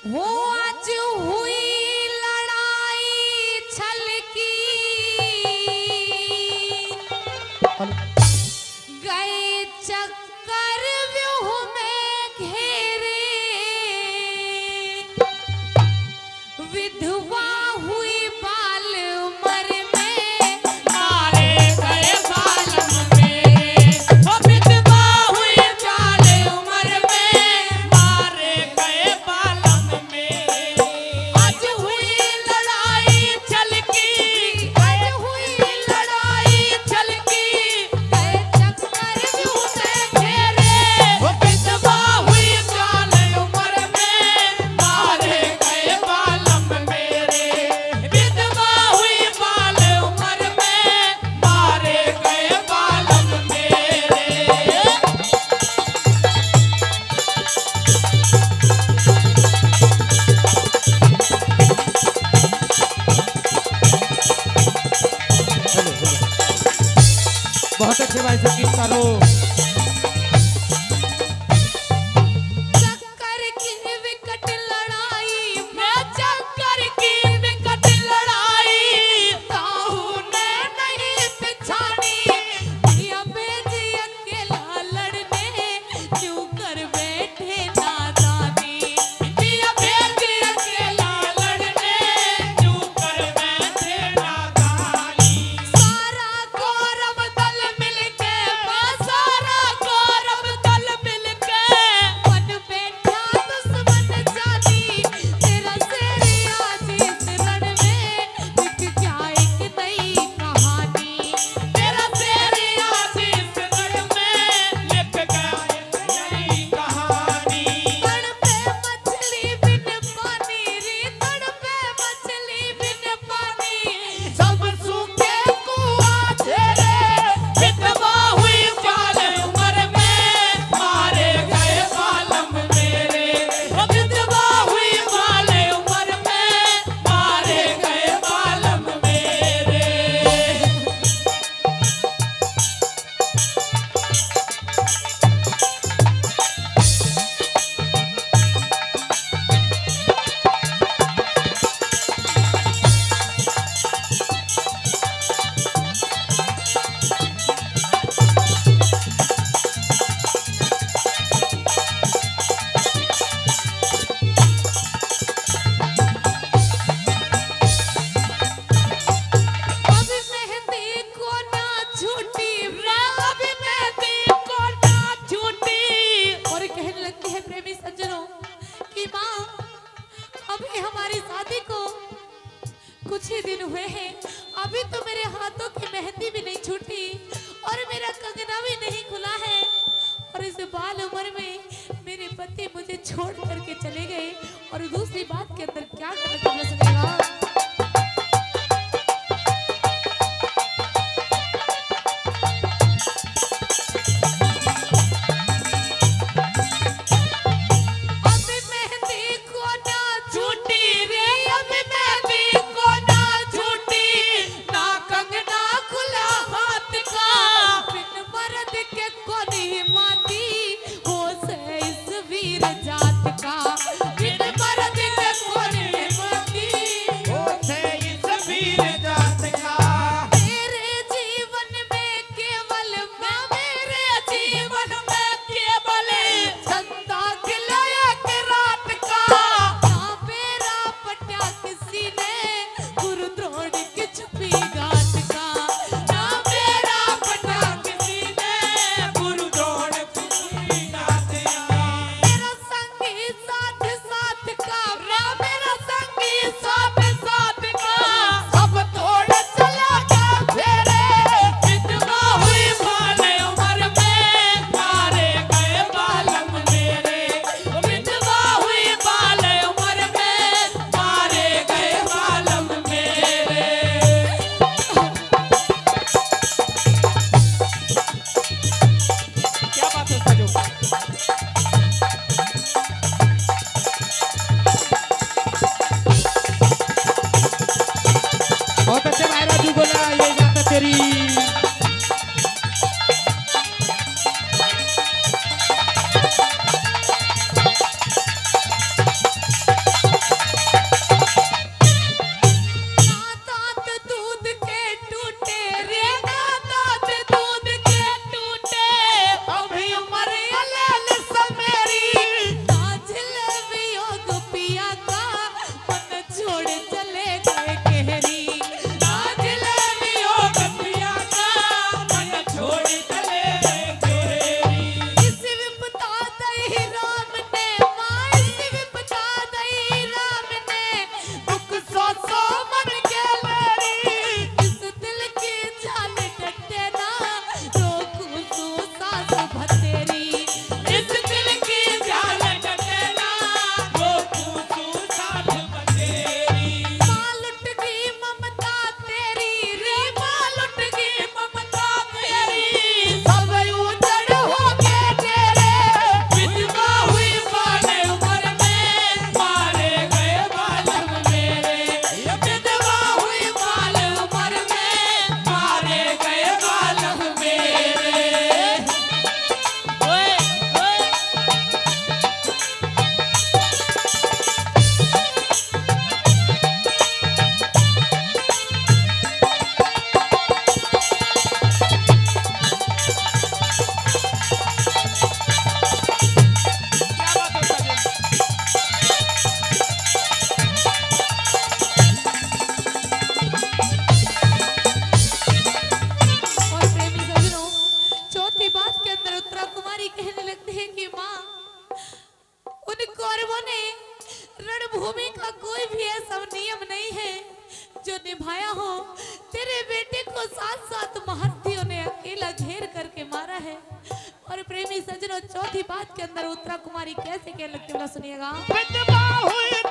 वो आज हुई लड़ाई छल की, गए चक्कर व्यूह में घेरे, विधवा हुई बाल उमर में, मारे गए बालम में, वो विधवा हुई बाल उमर में, मारे गए बालम में। आज हुई लड़ाई चल की, आज हुई लड़ाई चल की, गए चक्कर व्यूह में घेरे, वो विधवा हुई बाल उमर में, मारे गए बालम मेरे, विधवा हुई बाल उमर में, मारे गए बालम मेरे। बहुत अच्छे भाई संगीतकारों। चक्कर की विकट लड़ाई में, चक्कर की विकट लड़ाई, ताऊ ने नहीं पिछानी, जिया बेजी अकेला लड़ने, क्यों कर बैठे नादानी, जिया बेजी अकेला लड़ने, क्यों कर बैठे नादानी। सारा गौरव दल मिलके, सारा गौरव दल मिलके, बन बैठा दुश्मन जानी, तेरा शेर आज इस रण में, लिख क्या एक नई कहानी, तेरा शेर आज इस रण में, लिख क्या एक नई कहानी। तड़ पे मछली बिन पानी रे, तड़ पे मछली बिन पानी, सब सूखे कुआं तेरे, विधवा हुई बाल उमर में, मारे गए बालम मेरे, विधवा हुई बाल उमर में, मारे गए बालम मेरे। अभी मेहंदी को ना छूटी रे, अभी मेहंदी को ना छूटी, और कहने लगती है प्रेमी सज्जनों कि माँ अभी हमारी शादी को कुछ ही दिन हुए हैं, अभी तो मेरे हाथों की मेहंदी भी नहीं छूटी और मेरा कंगना भी नहीं खुला है, और इस बाल उम्र में मेरे पति मुझे छोड़ करके चले गए, और दूसरी बात के अंदर क्या करना सुनेगा। अभी मेहंदी को ना छूटी रे, अभी मेहंदी को ना छूटी, ना कंगना खुला हाथ का, बिन मर्द के कोनी माती, हो से इस वीर जात का, बिन मर्द के कोनी माती, हो से इस वीर जात का। मेरे जीवन में केवल मैं, मेरे जीवन में केवल चंदा खिलाया के रात का, ना मेरा पटा किसी ने गुरुद्रोण की छुपी गात का, ना मेरा पटा किसी ने गुरुद्रोण की छुपी गात का। मेरा संगी साथ साथ का, मेरा संगी साथ साथ का, सब तोड़ चला गया फेरे, विधवा हुई बाल उमर में, मारे गए बालम मेरे, विधवा हुई बाल उमर में, मारे गए बालम मेरे। क्या बात है साजो। बहुत अच्छे भाई राजू बोला, ये बात है तेरी। भूमि का कोई भी ऐसा नियम नहीं है जो निभाया हो। तेरे बेटे को साथ साथ महारथियों ने अकेला घेर करके मारा है। और प्रेमी सजनों, चौथी बात के अंदर उत्तरा कुमारी कैसे कहने लगती है, सुनिएगा। विधवा हुई